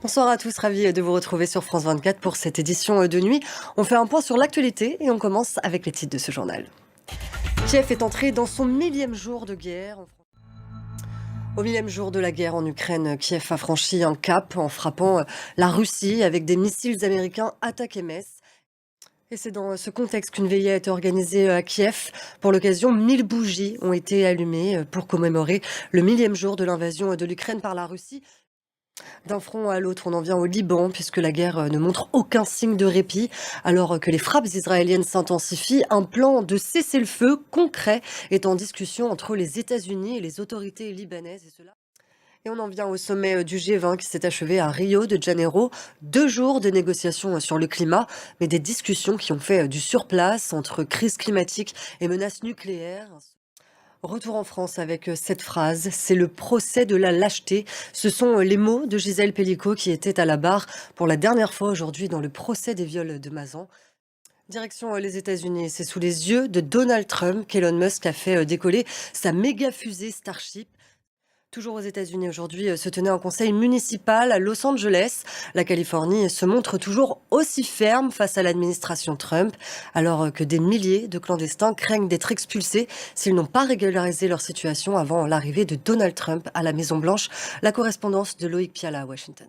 Bonsoir à tous, ravi de vous retrouver sur France 24 pour cette édition de nuit. On fait un point sur l'actualité et on commence avec les titres de ce journal. Kiev est entré dans son millième jour de guerre. Au millième jour de la guerre en Ukraine, Kiev a franchi un cap en frappant la Russie avec des missiles américains attaqués Metz. Et c'est dans ce contexte qu'une veillée a été organisée à Kiev. Pour l'occasion, 1000 bougies ont été allumées pour commémorer le millième jour de l'invasion de l'Ukraine par la Russie. D'un front à l'autre, on en vient au Liban, puisque la guerre ne montre aucun signe de répit. Alors que les frappes israéliennes s'intensifient, un plan de cessez-le-feu concret est en discussion entre les États-Unis et les autorités libanaises. Et on en vient au sommet du G20 qui s'est achevé à Rio de Janeiro. 2 jours de négociations sur le climat, mais des discussions qui ont fait du surplace entre crise climatique et menaces nucléaires. Retour en France avec cette phrase, c'est le procès de la lâcheté. Ce sont les mots de Gisèle Pelicot qui était à la barre pour la dernière fois aujourd'hui dans le procès des viols de Mazan. Direction les États-Unis, c'est sous les yeux de Donald Trump qu'Elon Musk a fait décoller sa méga fusée Starship. Toujours aux États-Unis aujourd'hui, se tenait un conseil municipal à Los Angeles. La Californie se montre toujours aussi ferme face à l'administration Trump, alors que des milliers de clandestins craignent d'être expulsés s'ils n'ont pas régularisé leur situation avant l'arrivée de Donald Trump à la Maison-Blanche. La correspondance de Loïc Piala à Washington.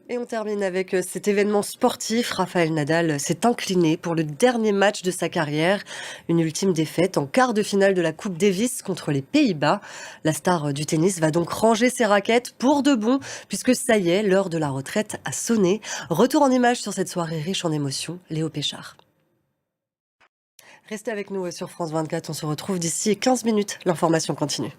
Et on termine avec cet événement sportif. Rafael Nadal s'est incliné pour le dernier match de sa carrière. Une ultime défaite en quart de finale de la Coupe Davis contre les Pays-Bas. La star du tennis va donc ranger ses raquettes pour de bon, puisque ça y est, l'heure de la retraite a sonné. Retour en images sur cette soirée riche en émotions, Léo Péchard. Restez avec nous sur France 24, on se retrouve d'ici 15 minutes. L'information continue.